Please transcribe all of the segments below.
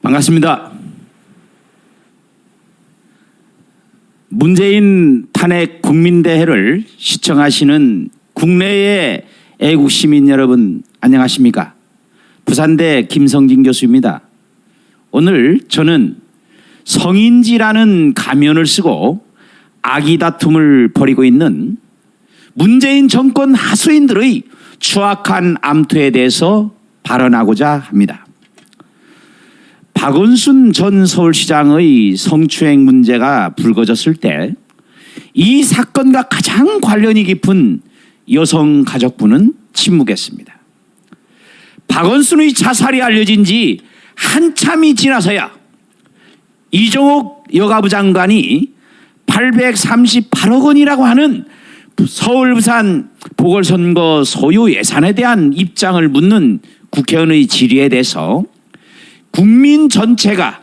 반갑습니다. 문재인 탄핵 국민대회를 시청하시는 국내의 애국 시민 여러분 안녕하십니까? 부산대 김성진 교수입니다. 오늘 저는 성인지라는 가면을 쓰고 악의 다툼을 벌이고 있는 문재인 정권 하수인들의 추악한 암투에 대해서 발언하고자 합니다. 박원순 전 서울시장의 성추행 문제가 불거졌을 때 이 사건과 가장 관련이 깊은 여성가족부는 침묵했습니다. 박원순의 자살이 알려진 지 한참이 지나서야 이종옥 여가부 장관이 838억 원이라고 하는 서울 부산 보궐선거 소요 예산에 대한 입장을 묻는 국회의원의 질의에 대해서 국민 전체가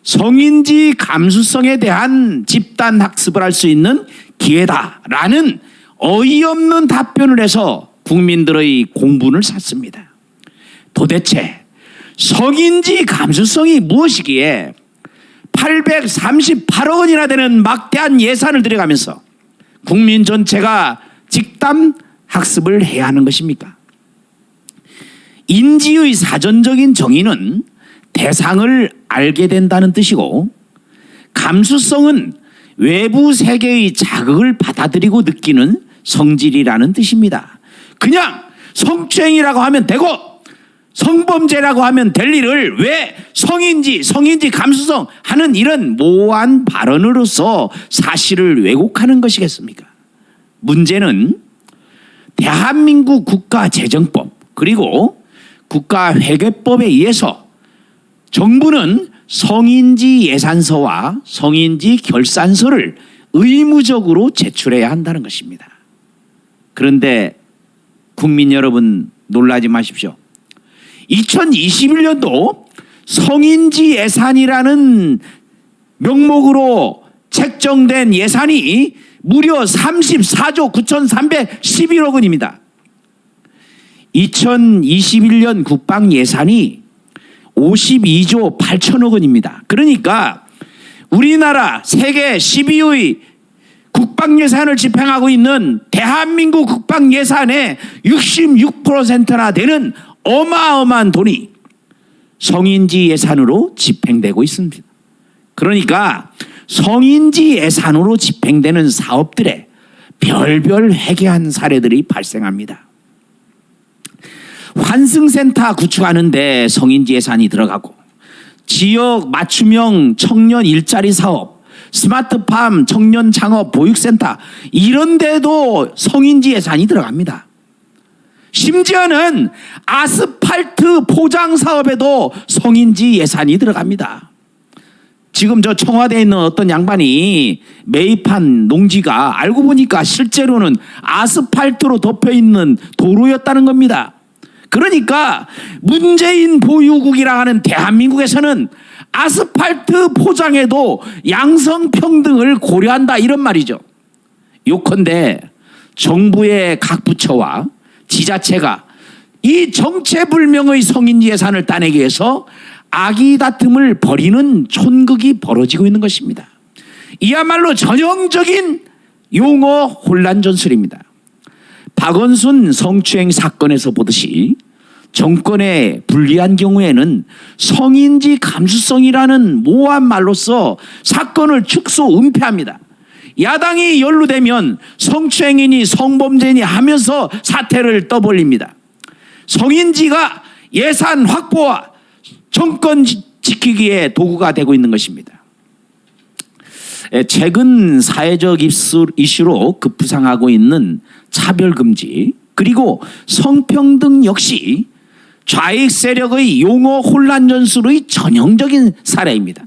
성인지 감수성에 대한 집단 학습을 할 수 있는 기회다라는 어이없는 답변을 해서 국민들의 공분을 샀습니다. 도대체 성인지 감수성이 무엇이기에 838억 원이나 되는 막대한 예산을 들여가면서 국민 전체가 집단 학습을 해야 하는 것입니까? 인지의 사전적인 정의는 대상을 알게 된다는 뜻이고, 감수성은 외부 세계의 자극을 받아들이고 느끼는 성질이라는 뜻입니다. 그냥 성추행이라고 하면 되고 성범죄라고 하면 될 일을 왜 성인지 감수성 하는 이런 모호한 발언으로서 사실을 왜곡하는 것이겠습니까? 문제는 대한민국 국가재정법 그리고 국가회계법에 의해서 정부는 성인지 예산서와 성인지 결산서를 의무적으로 제출해야 한다는 것입니다. 그런데 국민 여러분 놀라지 마십시오. 2021년도 성인지 예산이라는 명목으로 책정된 예산이 무려 34조 9,311억 원입니다. 2021년 국방 예산이 52조 8천억 원입니다. 그러니까 우리나라 세계 10위의 국방 예산을 집행하고 있는 대한민국 국방 예산의 66%나 되는 어마어마한 돈이 성인지 예산으로 집행되고 있습니다. 그러니까 성인지 예산으로 집행되는 사업들에 별별 회개한 사례들이 발생합니다. 환승센터 구축하는데 성인지 예산이 들어가고, 지역 맞춤형 청년 일자리 사업, 스마트팜 청년 창업 보육센터 이런 데도 성인지 예산이 들어갑니다. 심지어는 아스팔트 포장 사업에도 성인지 예산이 들어갑니다. 지금 저 청와대에 있는 어떤 양반이 매입한 농지가 알고 보니까 실제로는 아스팔트로 덮여 있는 도로였다는 겁니다. 그러니까 문재인 보유국이라 하는 대한민국에서는 아스팔트 포장에도 양성평등을 고려한다 이런 말이죠. 요컨대 정부의 각 부처와 지자체가 이 정체불명의 성인지 예산을 따내기 위해서 악의 다툼을 벌이는 촌극이 벌어지고 있는 것입니다. 이야말로 전형적인 용어 혼란 전술입니다. 박원순 성추행 사건에서 보듯이 정권에 불리한 경우에는 성인지 감수성이라는 모호한 말로써 사건을 축소 은폐합니다. 야당이 연루되면 성추행이니 성범죄니 하면서 사태를 떠벌립니다. 성인지가 예산 확보와 정권 지키기에 도구가 되고 있는 것입니다. 최근 사회적 이슈로 급부상하고 있는 차별금지 그리고 성평등 역시 좌익 세력의 용어 혼란 전술의 전형적인 사례입니다.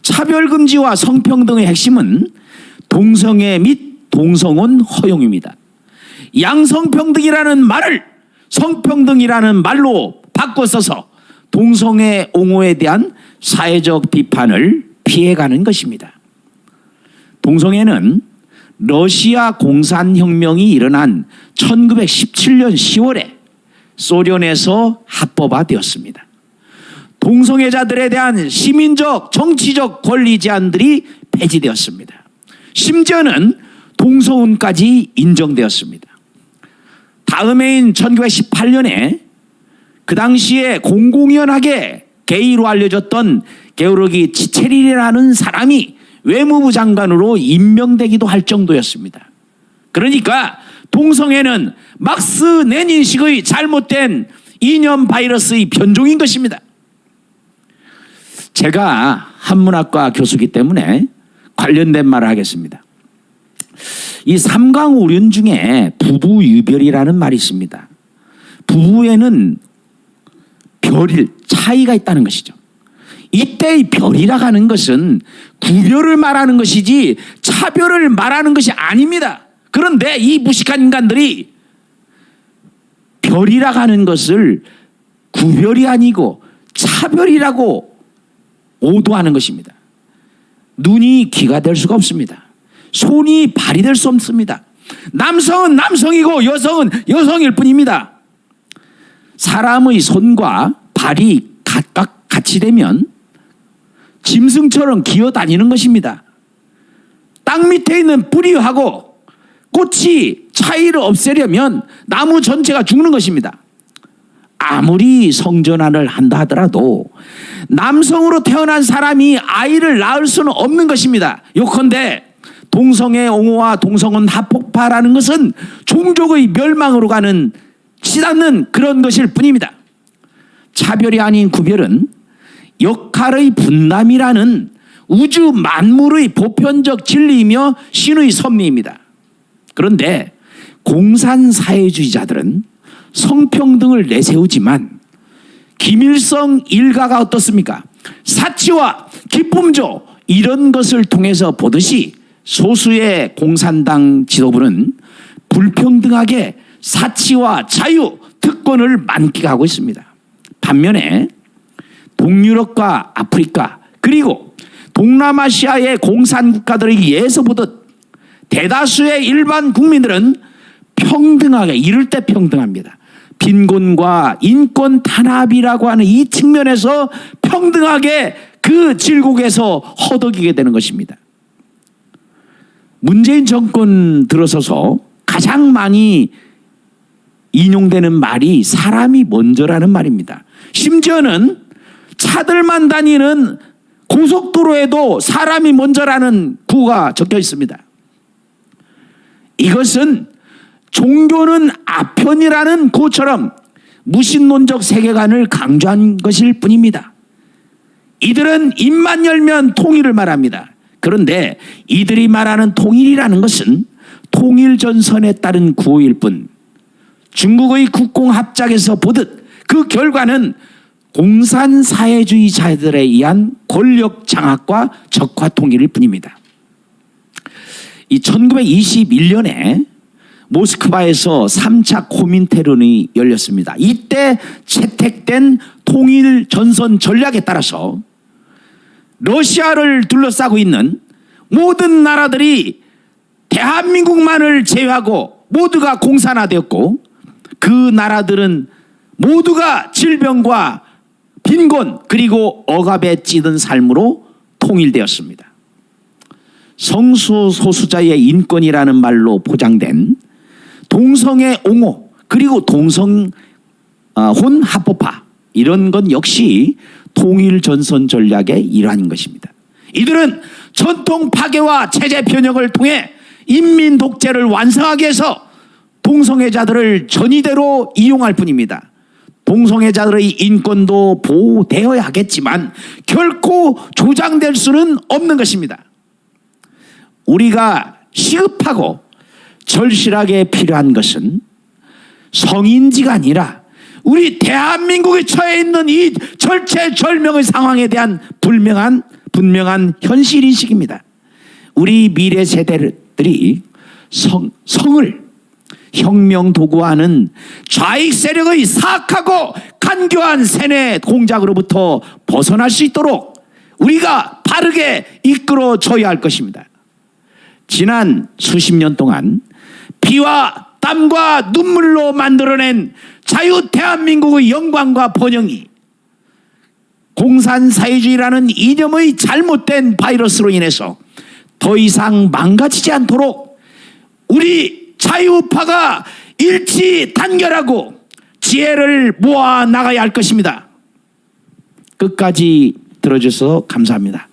차별금지와 성평등의 핵심은 동성애 및 동성혼 허용입니다. 양성평등이라는 말을 성평등이라는 말로 바꿔 써서 동성애 옹호에 대한 사회적 비판을 피해가는 것입니다. 동성애는 러시아 공산혁명이 일어난 1917년 10월에 소련에서 합법화되었습니다. 동성애자들에 대한 시민적 정치적 권리 제한들이 폐지되었습니다. 심지어는 동성혼까지 인정되었습니다. 다음 해인 1918년에 그 당시에 공공연하게 게이로 알려졌던 게오르기 치체릴이라는 사람이 외무부 장관으로 임명되기도 할 정도였습니다. 그러니까 동성애는 막스 레닌식의 잘못된 이념 바이러스의 변종인 것입니다. 제가 한문학과 교수이기 때문에 관련된 말을 하겠습니다. 이 삼강오륜 중에 부부유별이라는 말이 있습니다. 부부에는 별일, 차이가 있다는 것이죠. 이때의 별이라고 하는 것은 구별을 말하는 것이지 차별을 말하는 것이 아닙니다. 그런데 이 무식한 인간들이 별이라고 하는 것을 구별이 아니고 차별이라고 오도하는 것입니다. 눈이 귀가 될 수가 없습니다. 손이 발이 될 수 없습니다. 남성은 남성이고 여성은 여성일 뿐입니다. 사람의 손과 발이 각각 같이 되면 짐승처럼 기어다니는 것입니다. 땅 밑에 있는 뿌리하고 꽃이 차이를 없애려면 나무 전체가 죽는 것입니다. 아무리 성전환을 한다 하더라도 남성으로 태어난 사람이 아이를 낳을 수는 없는 것입니다. 요컨대 동성애 옹호와 동성혼 합법화라는 것은 종족의 멸망으로 가는 치닫는 그런 것일 뿐입니다. 차별이 아닌 구별은 역할의 분담이라는 우주 만물의 보편적 진리이며 신의 섭리입니다. 그런데 공산사회주의자들은 성평등을 내세우지만 김일성 일가가 어떻습니까? 사치와 기쁨조 이런 것을 통해서 보듯이 소수의 공산당 지도부는 불평등하게 사치와 자유, 특권을 만끽하고 있습니다. 반면에 동유럽과 아프리카 그리고 동남아시아의 공산국가들에게서 보듯 대다수의 일반 국민들은 평등하게 이를 때 평등합니다. 빈곤과 인권 탄압이라고 하는 이 측면에서 평등하게 그 질곡에서 허덕이게 되는 것입니다. 문재인 정권 들어서서 가장 많이 인용되는 말이 사람이 먼저라는 말입니다. 심지어는 차들만 다니는 고속도로에도 사람이 먼저라는 구호가 적혀 있습니다. 이것은 종교는 아편이라는 구호처럼 무신론적 세계관을 강조한 것일 뿐입니다. 이들은 입만 열면 통일을 말합니다. 그런데 이들이 말하는 통일이라는 것은 통일전선에 따른 구호일 뿐 중국의 국공합작에서 보듯 그 결과는 공산사회주의자들에 의한 권력 장악과 적화 통일일 뿐입니다. 이 1921년에 모스크바에서 3차 코민테론이 열렸습니다. 이때 채택된 통일 전선 전략에 따라서 러시아를 둘러싸고 있는 모든 나라들이 대한민국만을 제외하고 모두가 공산화되었고 그 나라들은 모두가 질병과 빈곤 그리고 억압에 찌든 삶으로 통일되었습니다. 성소수자의 인권이라는 말로 포장된 동성애 옹호 그리고 동성혼 합법화 이런 건 역시 통일 전선 전략의 일환인 것입니다. 이들은 전통 파괴와 체제 변형을 통해 인민 독재를 완성하기 위해서 동성애자들을 전이대로 이용할 뿐입니다. 동성애자들의 인권도 보호되어야 하겠지만 결코 조장될 수는 없는 것입니다. 우리가 시급하고 절실하게 필요한 것은 성인지가 아니라 우리 대한민국에 처해 있는 이 절체절명의 상황에 대한 분명한 현실인식입니다. 우리 미래 세대들이 성을 혁명 도구화하는 좌익 세력의 사악하고 간교한 세뇌 공작으로부터 벗어날 수 있도록 우리가 바르게 이끌어줘야 할 것입니다. 지난 수십 년 동안 피와 땀과 눈물로 만들어낸 자유 대한민국의 영광과 번영이 공산사회주의라는 이념의 잘못된 바이러스로 인해서 더 이상 망가지지 않도록 우리 자유파가 일치 단결하고 지혜를 모아 나가야 할 것입니다. 끝까지 들어주셔서 감사합니다.